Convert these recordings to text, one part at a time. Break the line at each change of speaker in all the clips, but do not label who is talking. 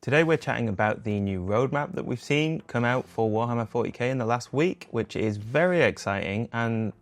Today we're chatting about the new roadmap that we've seen come out for Warhammer 40k in the last week, which is very exciting and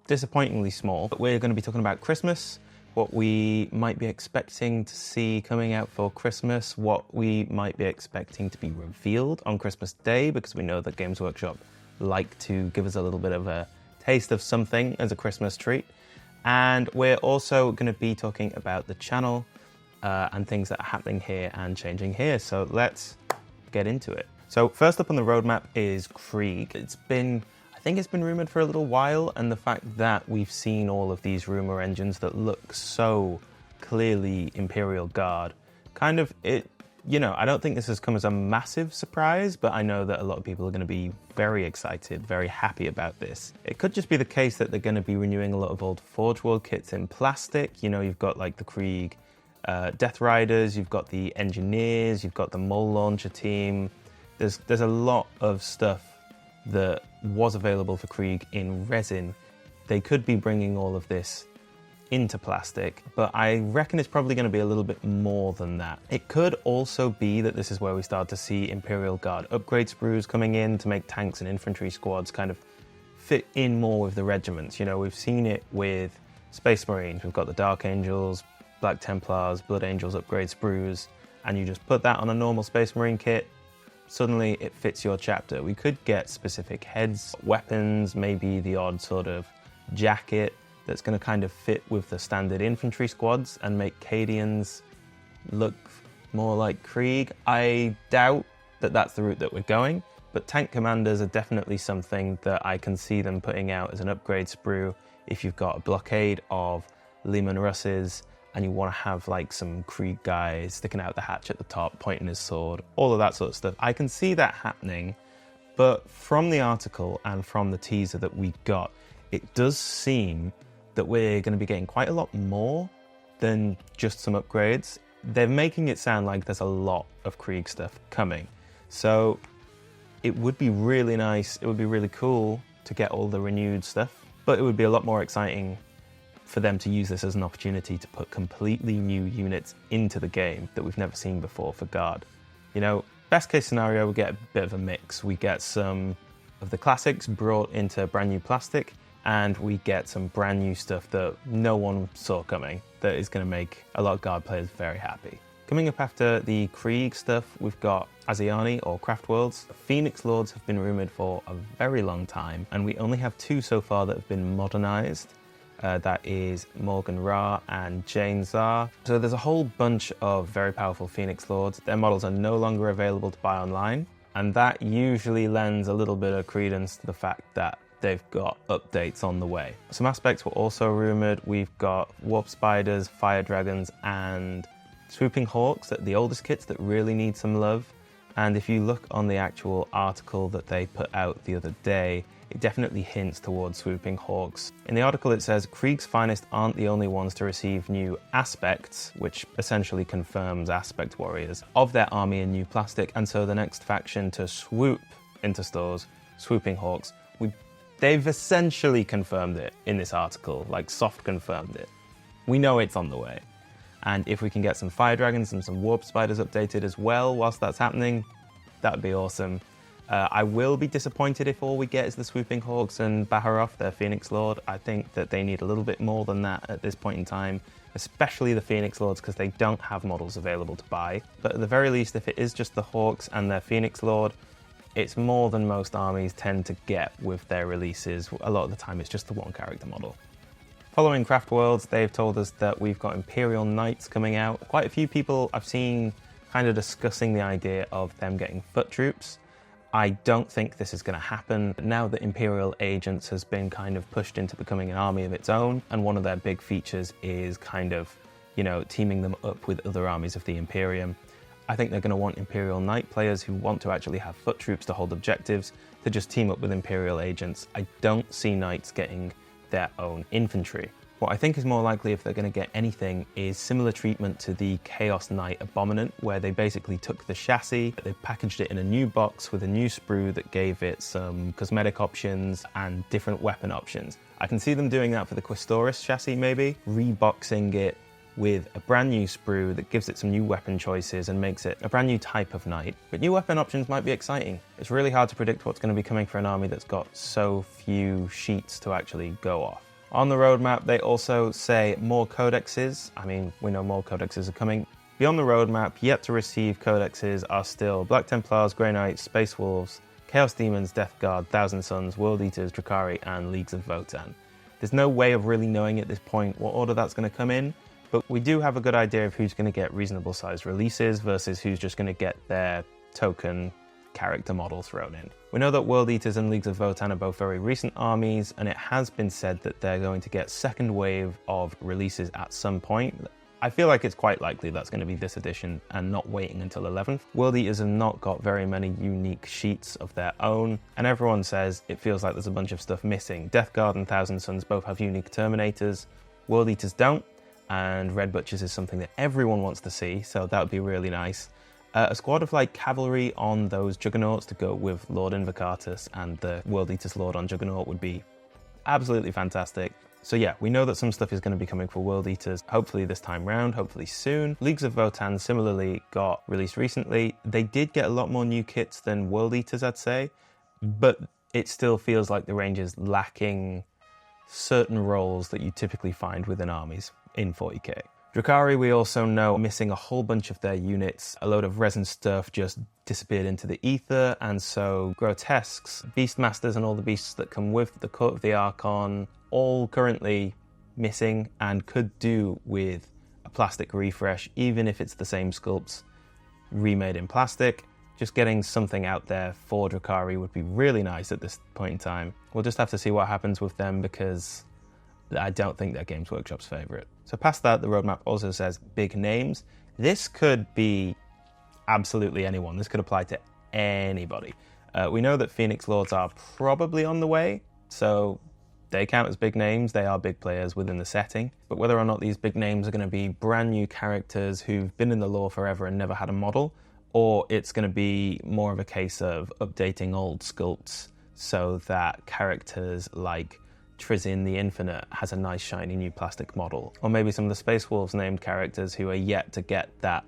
disappointingly small. But we're going to be talking about Christmas, what we might be expecting to see coming out for Christmas, what we might be expecting to be revealed on Christmas Day, because we know that Games Workshop like to give us a little bit of a taste of something as a Christmas treat. And we're also going to be talking about the channel and things that are happening here and changing here. So let's get into it. So first up on the roadmap is Krieg. I think it's been rumored for a little while, and the fact that we've seen all of these rumor engines that look so clearly Imperial Guard, I don't think this has come as a massive surprise, but I know that a lot of people are going to be very excited, very happy about this. It could just be the case that they're going to be renewing a lot of old Forge World kits in plastic. You know, you've got like the Krieg Death Riders, you've got the Engineers, you've got the Mole Launcher team. There's a lot of stuff that was available for Krieg in resin. They could be bringing all of this into plastic, but I reckon it's probably going to be a little bit more than that. It could also be that this is where we start to see Imperial Guard upgrade sprues coming in to make tanks and infantry squads kind of fit in more with the regiments. You know, we've seen it with Space Marines. We've got the Dark Angels, Black Templars, Blood Angels upgrade sprues, and you just put that on a normal Space Marine kit, suddenly it fits your chapter. We could get specific heads, weapons, maybe the odd sort of jacket that's going to kind of fit with the standard infantry squads and make Cadians look more like Krieg. I doubt that that's the route that we're going, but tank commanders are definitely something that I can see them putting out as an upgrade sprue if you've got a blockade of Lehman Russes and you want to have like some Krieg guys sticking out the hatch at the top, pointing his sword, all of that sort of stuff. I can see that happening, but from the article and from the teaser that we got, it does seem that we're going to be getting quite a lot more than just some upgrades. They're making it sound like there's a lot of Krieg stuff coming. So it would be really nice, it would be really cool to get all the renewed stuff, but it would be a lot more exciting for them to use this as an opportunity to put completely new units into the game that we've never seen before for Guard. You know, best case scenario, we get a bit of a mix. We get some of the classics brought into brand new plastic, and we get some brand new stuff that no one saw coming that is going to make a lot of Guard players very happy. Coming up after the Krieg stuff, we've got Aeldari or Craft Worlds. Phoenix Lords have been rumored for a very long time, and we only have two so far that have been modernized. That is Morgan Ra and Jane Zar. So there's a whole bunch of very powerful Phoenix Lords. Their models are no longer available to buy online, and that usually lends a little bit of credence to the fact that they've got updates on the way. Some aspects were also rumored. We've got Warp Spiders, Fire Dragons, and Swooping Hawks, the oldest kits that really need some love. And if you look on the actual article that they put out the other day, it definitely hints towards Swooping Hawks. In the article it says, Krieg's finest aren't the only ones to receive new aspects, which essentially confirms aspect warriors, of their army in new plastic, and so the next faction to swoop into stores, Swooping Hawks. They've essentially confirmed it in this article, like soft confirmed it. We know it's on the way. And if we can get some Fire Dragons and some Warp Spiders updated as well whilst that's happening, that would be awesome. I will be disappointed if all we get is the Swooping Hawks and Baharoth, their Phoenix Lord. I think that they need a little bit more than that at this point in time, especially the Phoenix Lords, because they don't have models available to buy. But at the very least, if it is just the Hawks and their Phoenix Lord, it's more than most armies tend to get with their releases. A lot of the time, it's just the one character model. Following Craft Worlds, they've told us that we've got Imperial Knights coming out. Quite a few people I've seen kind of discussing the idea of them getting foot troops. I don't think this is going to happen. Now that Imperial Agents has been kind of pushed into becoming an army of its own, and one of their big features is kind of, you know, teaming them up with other armies of the Imperium. I think they're going to want Imperial Knight players who want to actually have foot troops to hold objectives to just team up with Imperial Agents. I don't see Knights getting their own infantry. What I think is more likely, if they're going to get anything, is similar treatment to the Chaos Knight Abominant, where they basically took the chassis, they packaged it in a new box with a new sprue that gave it some cosmetic options and different weapon options. I can see them doing that for the Questoris chassis maybe, reboxing it with a brand new sprue that gives it some new weapon choices and makes it a brand new type of knight. But new weapon options might be exciting. It's really hard to predict what's going to be coming for an army that's got so few sheets to actually go off. On the roadmap, they also say more codexes. I mean, we know more codexes are coming. Beyond the roadmap, yet to receive codexes are still Black Templars, Grey Knights, Space Wolves, Chaos Demons, Death Guard, Thousand Suns, World Eaters, Drukhari, and Leagues of Votann. There's no way of really knowing at this point what order that's going to come in, but we do have a good idea of who's going to get reasonable sized releases versus who's just going to get their token character model thrown in. We know that World Eaters and Leagues of Votann are both very recent armies, and it has been said that they're going to get second wave of releases at some point. I feel like it's quite likely that's going to be this edition and not waiting until 11th. World Eaters have not got very many unique sheets of their own, and everyone says it feels like there's a bunch of stuff missing. Death Guard and Thousand Suns both have unique Terminators. World Eaters don't, and Red Butchers is something that everyone wants to see, so that would be really nice. A squad of like cavalry on those Juggernauts to go with Lord Invocatus and the World Eaters Lord on Juggernaut would be absolutely fantastic. So yeah, we know that some stuff is going to be coming for World Eaters, hopefully this time round, hopefully soon. Leagues of Votann similarly got released recently. They did get a lot more new kits than World Eaters, I'd say, but it still feels like the range is lacking certain roles that you typically find within armies in 40k. Drukhari, we also know, missing a whole bunch of their units. A load of resin stuff just disappeared into the ether, and so Grotesques, Beastmasters and all the beasts that come with the Court of the Archon, all currently missing and could do with a plastic refresh, even if it's the same sculpts remade in plastic. Just getting something out there for Drukhari would be really nice at this point in time. We'll just have to see what happens with them because I don't think they're Games Workshop's favourite. So past that, the roadmap also says big names. This could be absolutely anyone. This could apply to anybody. We know that Phoenix Lords are probably on the way, so they count as big names. They are big players within the setting. But whether or not these big names are going to be brand new characters who've been in the lore forever and never had a model, or it's going to be more of a case of updating old sculpts so that characters like Trizin the Infinite has a nice shiny new plastic model. Or maybe some of the Space Wolves named characters who are yet to get that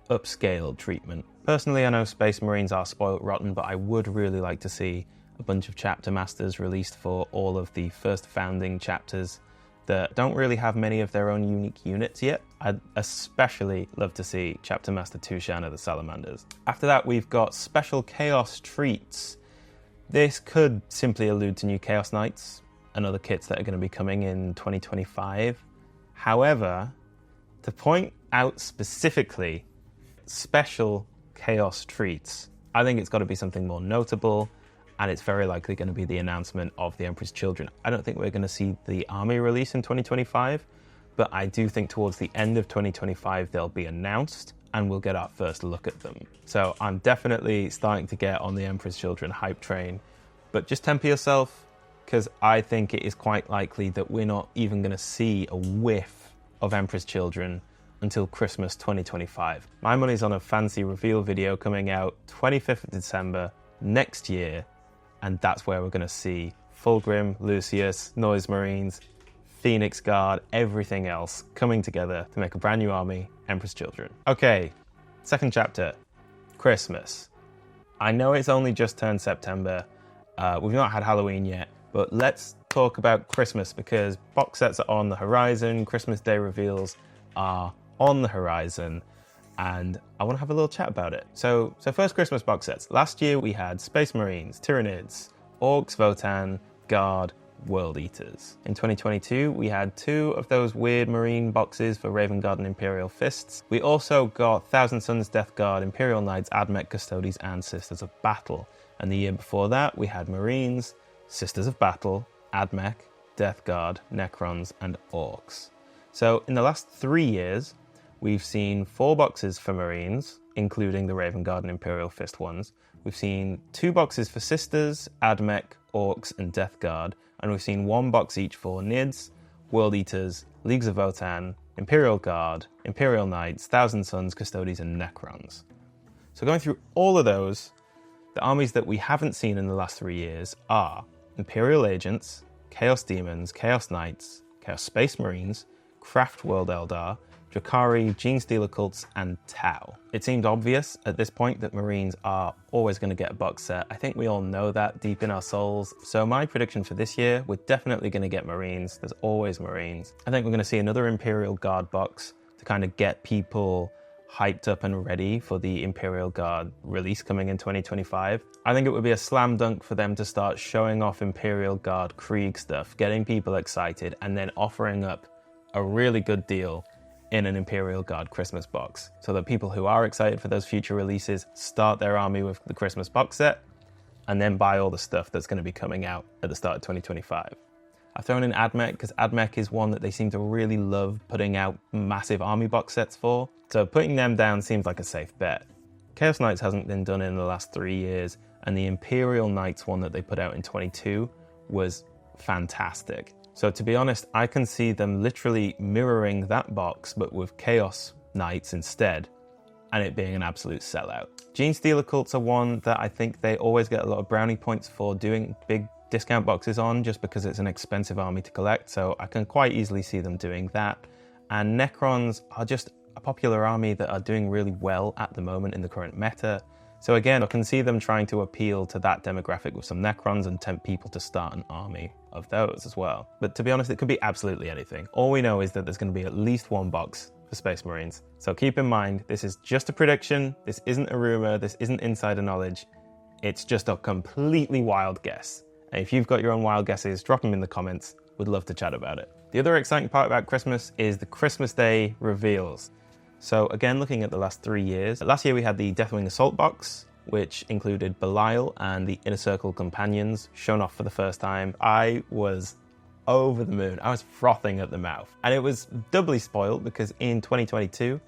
upscaled treatment. Personally, I know Space Marines are spoiled rotten, but I would really like to see a bunch of chapter masters released for all of the first founding chapters that don't really have many of their own unique units yet. I'd especially love to see Chapter Master Tushan of the Salamanders. After that, we've got special Chaos treats. This could simply allude to new Chaos Knights and other kits that are going to be coming in 2025. However, to point out specifically special Chaos treats, I think it's got to be something more notable, and it's very likely going to be the announcement of the Emperor's Children. I don't think we're going to see the army release in 2025, but I do think towards the end of 2025 they'll be announced and we'll get our first look at them. So I'm definitely starting to get on the Emperor's Children hype train, but just temper yourself, because I think it is quite likely that we're not even going to see a whiff of Emperor's Children until Christmas 2025. My money's on a fancy reveal video coming out 25th of December next year, and that's where we're going to see Fulgrim, Lucius, Noise Marines, Phoenix Guard, everything else coming together to make a brand new army, Emperor's Children. Okay, second chapter, Christmas. I know it's only just turned September. We've not had Halloween yet, but let's talk about Christmas because box sets are on the horizon, Christmas Day reveals are on the horizon, and I want to have a little chat about it. So first Christmas box sets. Last year we had Space Marines, Tyranids, Orcs, Votann, Guard, World Eaters. In 2022 we had 2 of those weird Marine boxes for Raven Guard and Imperial Fists. We also got Thousand Suns, Death Guard, Imperial Knights, Admech, Custodes and Sisters of Battle. And the year before that we had Marines, Sisters of Battle, Admech, Death Guard, Necrons and Orcs. So in the last 3 years we've seen 4 boxes for Marines, including the Raven Guard and Imperial Fist ones. We've seen 2 boxes for Sisters, Admech, Orcs, and Death Guard, and we've seen 1 box each for Nids, World Eaters, Leagues of Votann, Imperial Guard, Imperial Knights, Thousand Suns, Custodes, and Necrons. So going through all of those, the armies that we haven't seen in the last 3 years are Imperial Agents, Chaos Demons, Chaos Knights, Chaos Space Marines, Craft World Eldar, Drakari, Genestealer cults, and Tau. It seemed obvious at this point that Marines are always going to get a box set. I think we all know that deep in our souls. So my prediction for this year, we're definitely going to get Marines. There's always Marines. I think we're going to see another Imperial Guard box to kind of get people hyped up and ready for the Imperial Guard release coming in 2025. I think it would be a slam dunk for them to start showing off Imperial Guard Krieg stuff, getting people excited, and then offering up a really good deal in an Imperial Guard Christmas box, so that people who are excited for those future releases start their army with the Christmas box set and then buy all the stuff that's going to be coming out at the start of 2025. I've thrown in AdMech because AdMech is one that they seem to really love putting out massive army box sets for, so putting them down seems like a safe bet. Chaos Knights hasn't been done in the last 3 years, and the Imperial Knights one that they put out in 22 was fantastic. So to be honest, I can see them literally mirroring that box, but with Chaos Knights instead, and it being an absolute sellout. Genestealer cults are one that I think they always get a lot of brownie points for doing big discount boxes on, just because it's an expensive army to collect, so I can quite easily see them doing that. And Necrons are just a popular army that are doing really well at the moment in the current meta. So again, I can see them trying to appeal to that demographic with some Necrons and tempt people to start an army of those as well. But to be honest, it could be absolutely anything. All we know is that there's going to be at least one box for Space Marines. So keep in mind, this is just a prediction, this isn't a rumor, this isn't insider knowledge, it's just a completely wild guess. And if you've got your own wild guesses, drop them in the comments, we'd love to chat about it. The other exciting part about Christmas is the Christmas Day reveals. So again, looking at the last 3 years, last year we had the Deathwing Assault box, which included Belial and the Inner Circle companions shown off for the first time. I was over the moon. I was frothing at the mouth. And it was doubly spoiled because in 2022,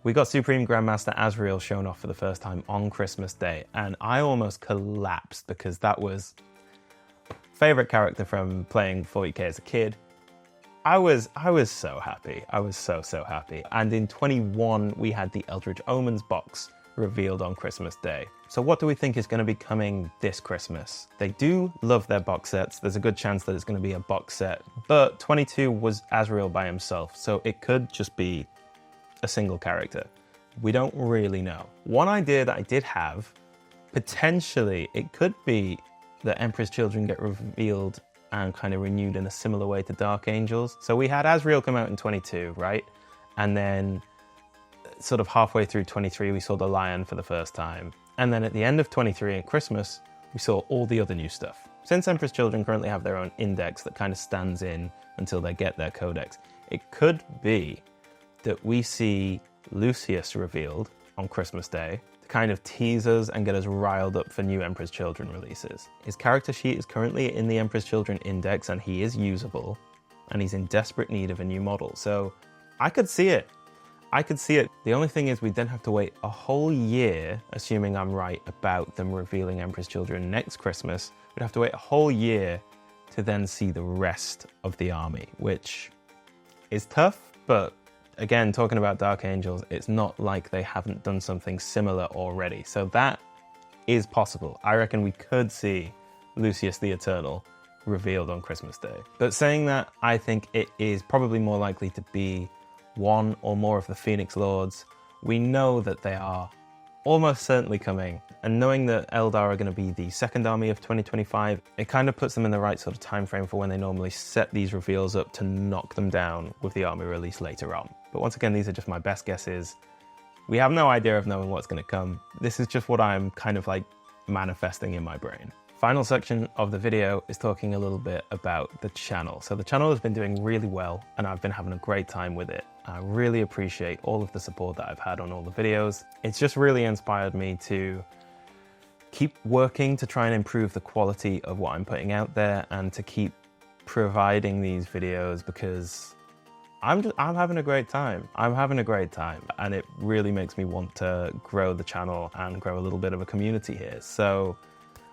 we got Supreme Grandmaster Azrael shown off for the first time on Christmas Day. And I almost collapsed because that was favorite character from playing 40k as a kid. I was so happy. I was so happy. And in 21, we had the Eldritch Omens box revealed on Christmas Day. So what do we think is going to be coming this Christmas? They do love their box sets. There's a good chance that it's going to be a box set, but 22 was Azrael by himself, so it could just be a single character. We don't really know. One idea that I did have, potentially, it could be that Emperor's Children get revealed and kind of renewed in a similar way to Dark Angels. So we had Azrael come out in 22, right? And then sort of halfway through 23, we saw the Lion for the first time. And then at the end of 23 at Christmas, we saw all the other new stuff. Since Emperor's Children currently have their own index that kind of stands in until they get their codex, it could be that we see Lucius revealed on Christmas Day to kind of tease us and get us riled up for new Emperor's Children releases. His character sheet is currently in the Emperor's Children index and he is usable, and he's in desperate need of a new model. So I could see it. I could see it. The only thing is we'd then have to wait a whole year, assuming I'm right about them revealing Emperor's Children next Christmas. We'd have to wait a whole year to then see the rest of the army, which is tough, but again, talking about Dark Angels, it's not like they haven't done something similar already. So that is possible. I reckon we could see Lucius the Eternal revealed on Christmas Day. But saying that, I think it is probably more likely to be one or more of the Phoenix Lords. We know that they are almost certainly coming, and knowing that Eldar are going to be the second army of 2025, it kind of puts them in the right sort of time frame for when they normally set these reveals up to knock them down with the army release later on. But once again, these are just my best guesses. We have no idea of knowing what's going to come. This is just what I'm kind of like manifesting in my brain. Final section of the video is talking a little bit about the channel. So the channel has been doing really well and I've been having a great time with it. I really appreciate all of the support that I've had on all the videos. It's just really inspired me to keep working to try and improve the quality of what I'm putting out there and to keep providing these videos because I'm having a great time. I'm having a great time and it really makes me want to grow the channel and grow a little bit of a community here. So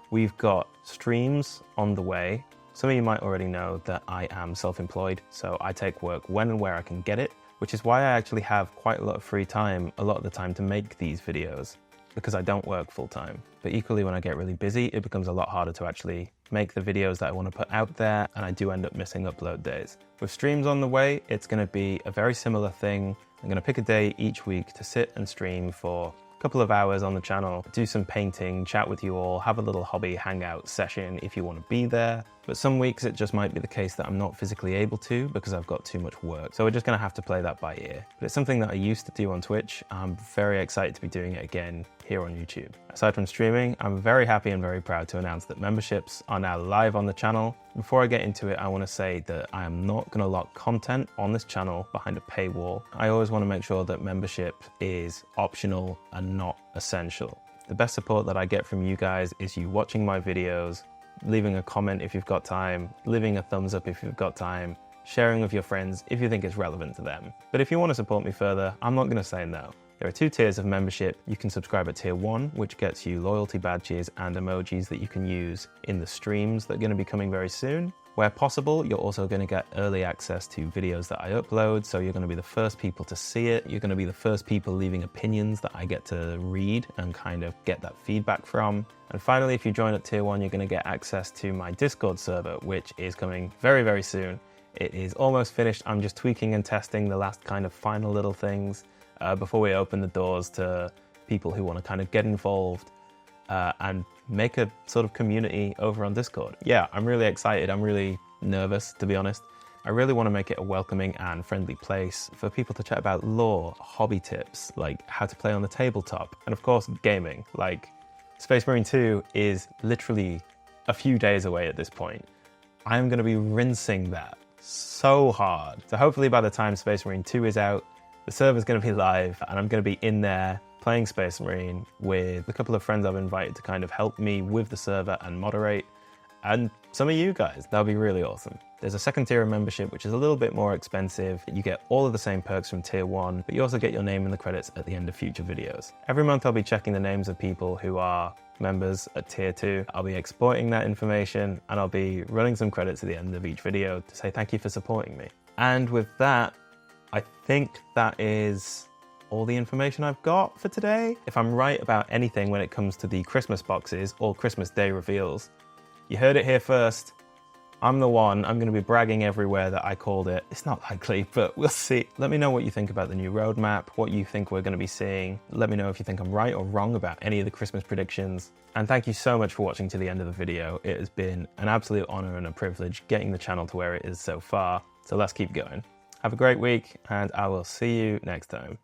we've got streams on the way. Some of you might already know that I am self-employed, so I take work when and where I can get it, which is why I actually have quite a lot of free time a lot of the time to make these videos. because I don't work full time. But equally, when I get really busy, it becomes a lot harder to actually make the videos that I want to put out there, and I do end up missing upload days. With streams on the way, it's going to be a very similar thing. I'm going to pick a day each week to sit and stream for a couple of hours on the channel, do some painting, chat with you all, have a little hobby hangout session if you want to be there. But some weeks it just might be the case that I'm not physically able to because I've got too much work. So we're just going to have to play that by ear. But it's something that I used to do on Twitch. I'm very excited to be doing it again here on YouTube. Aside from streaming, I'm very happy and very proud to announce that memberships are now live on the channel. Before I get into it, I want to say that I am not going to lock content on this channel behind a paywall. I always want to make sure that membership is optional and not essential. The best support that I get from you guys is you watching my videos, leaving a comment if you've got time, leaving a thumbs up if you've got time, sharing with your friends if you think it's relevant to them. But if you want to support me further, I'm not going to say no. There are 2 tiers of membership. You can subscribe at tier 1, which gets you loyalty badges and emojis that you can use in the streams that are going to be coming very soon. Where possible, you're also going to get early access to videos that I upload, so you're going to be the first people to see it. You're going to be the first people leaving opinions that I get to read and kind of get that feedback from. And finally, if you join at tier 1, you're going to get access to my Discord server, which is coming very, very soon. It is almost finished. I'm just tweaking and testing the last kind of final little things before we open the doors to people who want to kind of get involved and make a sort of community over on Discord. Yeah, I'm really excited. I'm really nervous, to be honest. I really want to make it a welcoming and friendly place for people to chat about lore, hobby tips, like how to play on the tabletop, and of course, gaming. Like, Space Marine 2 is literally a few days away at this point. I'm going to be rinsing that so hard. So hopefully by the time Space Marine 2 is out, the server's going to be live and I'm going to be in there playing Space Marine with a couple of friends I've invited to kind of help me with the server and moderate, and some of you guys. That'll be really awesome. There's a second tier of membership, which is a little bit more expensive. You get all of the same perks from tier 1, but you also get your name in the credits at the end of future videos. Every month I'll be checking the names of people who are members at tier 2. I'll be exporting that information and I'll be running some credits at the end of each video to say thank you for supporting me. And with that, I think that is all the information I've got for today. If I'm right about anything when it comes to the Christmas boxes or Christmas Day reveals, you heard it here first. I'm the one. I'm going to be bragging everywhere that I called it. It's not likely, but we'll see. Let me know what you think about the new roadmap, what you think we're going to be seeing. Let me know if you think I'm right or wrong about any of the Christmas predictions. And thank you so much for watching to the end of the video. It has been an absolute honor and a privilege getting the channel to where it is so far. So let's keep going. Have a great week, and I will see you next time.